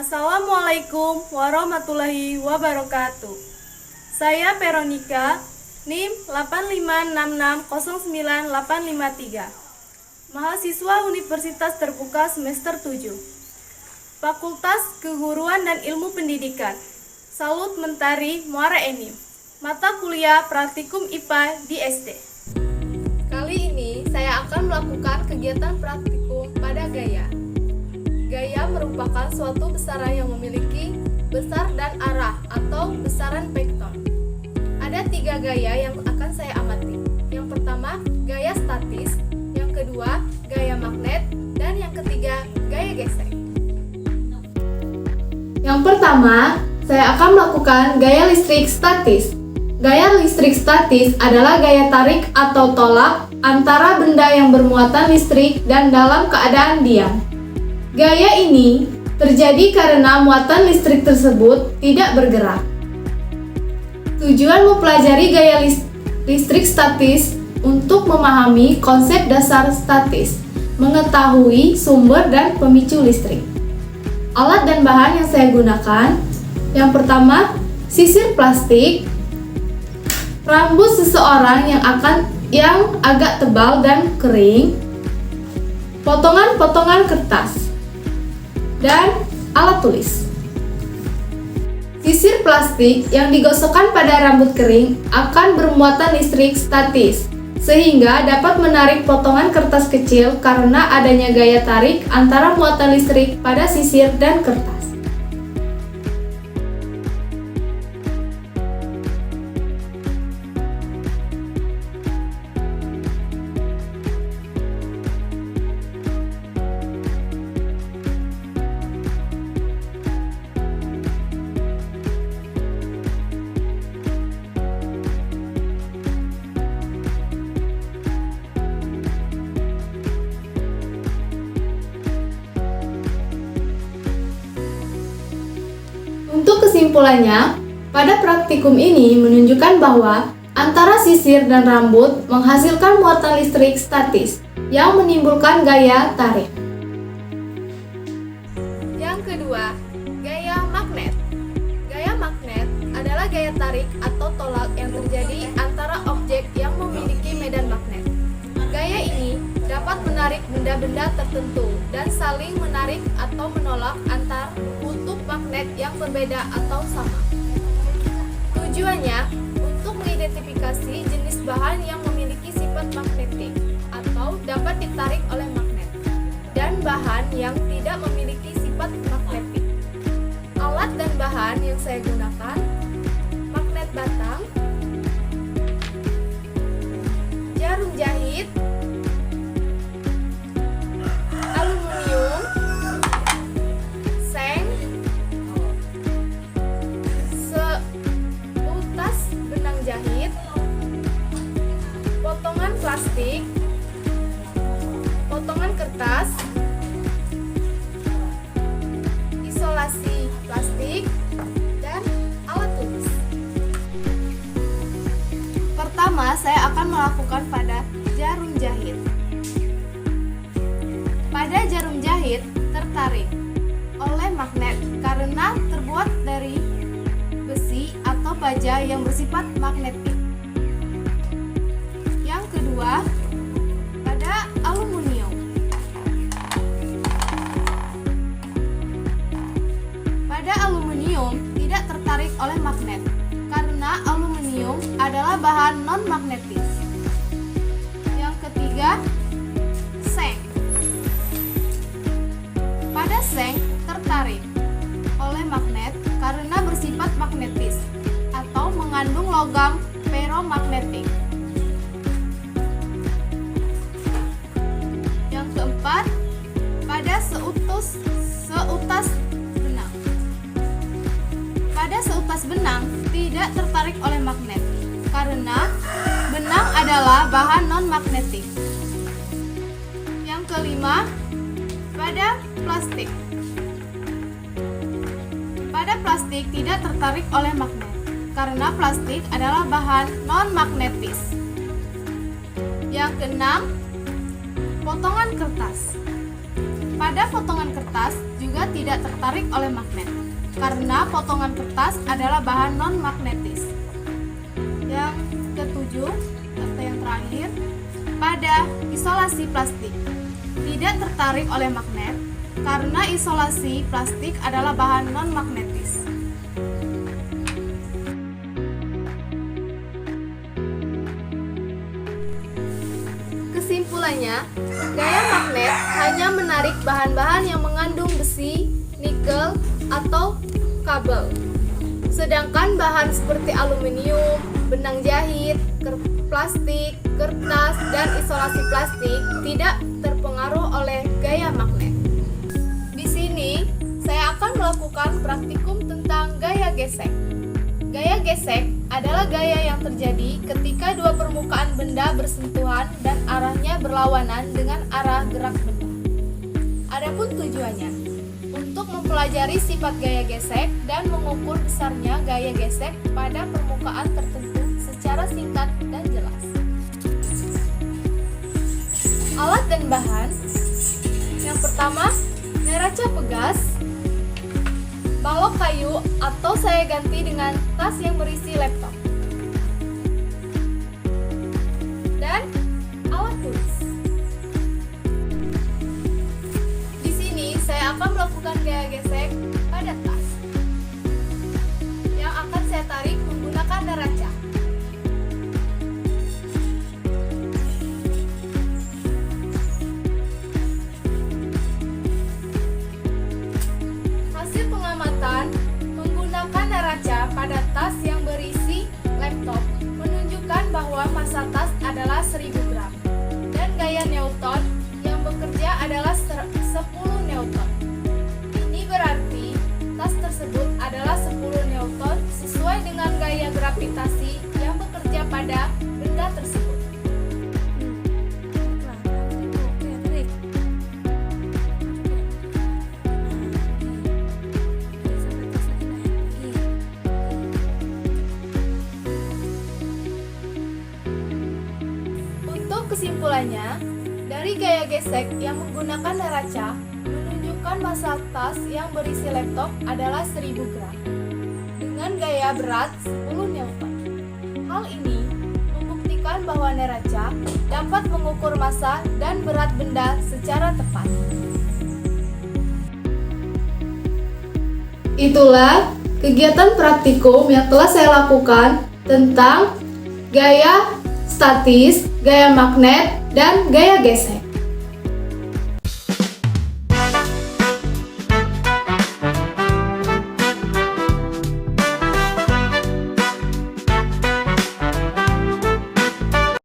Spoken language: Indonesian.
Assalamualaikum warahmatullahi wabarakatuh. Saya Veronica, NIM 856609853, mahasiswa Universitas Terbuka semester 7, Fakultas Keguruan dan Ilmu Pendidikan, Salut Mentari Muara Enim, mata kuliah Praktikum IPA di SD. Kali ini saya akan melakukan kegiatan praktikum pada gaya. Gaya merupakan suatu besaran yang memiliki besar dan arah atau besaran vektor. Ada 3 gaya yang akan saya amati. Yang pertama, gaya statis. Yang kedua, gaya magnet. Dan yang ketiga, gaya gesek. Yang pertama, saya akan melakukan gaya listrik statis. Gaya listrik statis adalah gaya tarik atau tolak antara benda yang bermuatan listrik dan dalam keadaan diam. Gaya ini terjadi karena muatan listrik tersebut tidak bergerak. Tujuan mempelajari gaya listrik statis untuk memahami konsep dasar statis, mengetahui sumber dan pemicu listrik. Alat dan bahan yang saya gunakan, yang pertama, sisir plastik, rambut seseorang yang agak tebal dan kering, potongan-potongan kertas, dan alat tulis. Sisir plastik yang digosokkan pada rambut kering akan bermuatan listrik statis, sehingga dapat menarik potongan kertas kecil karena adanya gaya tarik antara muatan listrik pada sisir dan kertas. Untuk kesimpulannya, pada praktikum ini menunjukkan bahwa antara sisir dan rambut menghasilkan muatan listrik statis yang menimbulkan gaya tarik. Yang kedua, gaya magnet. Gaya magnet adalah gaya tarik atau tolak yang terjadi antara objek yang memiliki medan magnet. Gaya ini dapat menarik benda-benda tertentu dan saling menarik atau menolak antar kutub magnet yang berbeda atau sama. Tujuannya untuk mengidentifikasi jenis bahan yang memiliki sifat magnetik atau dapat ditarik oleh magnet dan bahan yang tidak memiliki sifat magnetik. Alat dan bahan yang saya gunakan: magnet batang, jarum jahit, aluminium, seng, seutas benang jahit, potongan plastik, potongan kertas, isolasi plastik, dan alat tulis. Pertama, saya akan melakukan pada jarum jahit. Pada jarum jahit tertarik oleh magnet karena terbuat dari besi atau baja yang bersifat magnetik. Yang kedua, pada aluminium. Pada aluminium tidak tertarik oleh magnet karena aluminium adalah bahan non-magnetis. Yang ketiga, seng. Pada seng tertarik oleh magnet karena bersifat magnetis atau mengandung logam feromagnetik. Yang keempat, pada seutas benang. Pada seutas benang tidak tertarik oleh magnet karena benang adalah bahan non-magnetik. Yang kelima, pada plastik. Pada plastik tidak tertarik oleh magnet karena plastik adalah bahan non-magnetis. Yang keenam, potongan kertas. Pada potongan kertas juga juga tidak tertarik oleh magnet, karena potongan kertas adalah bahan non-magnetis. Yang ketujuh, atau yang terakhir, pada isolasi plastik. Tidak tertarik oleh magnet, karena isolasi plastik adalah bahan non-magnetis. Kesimpulannya, gaya magnet hanya menarik bahan-bahan yang mengandung besi, nikel, atau kabel. Sedangkan bahan seperti aluminium, benang jahit, plastik, kertas, dan isolasi plastik tidak terpengaruh oleh gaya magnet. Di sini, saya akan melakukan praktikum tentang gaya gesek. Gaya gesek adalah gaya yang terjadi ketika dua permukaan benda bersentuhan dan arahnya berlawanan dengan arah gerak benda. Adapun tujuannya, untuk mempelajari sifat gaya gesek dan mengukur besarnya gaya gesek pada permukaan tertentu secara singkat dan jelas. Alat dan bahan. Yang pertama, neraca pegas, balok kayu atau saya ganti dengan tas yang berisi laptop, dan alat tulis. Di sini saya akan melakukan gaya gesek pada tas yang akan saya tarik menggunakan neraca. Hasil pengamatan menggunakan neraca pada tas yang berisi laptop menunjukkan bahwa massa tas adalah 1000 gram dan gaya Newton yang bekerja adalah 10 Newton. Ini berarti tas tersebut adalah 10 Newton sesuai dengan gaya gravitasi yang bekerja pada benda tersebut. Kesimpulannya, dari gaya gesek yang menggunakan neraca menunjukkan massa tas yang berisi laptop adalah 1000 gram dengan gaya berat 10 Newton. Hal ini membuktikan bahwa neraca dapat mengukur massa dan berat benda secara tepat. Itulah kegiatan praktikum yang telah saya lakukan tentang gaya statis, gaya magnet, dan gaya gesek.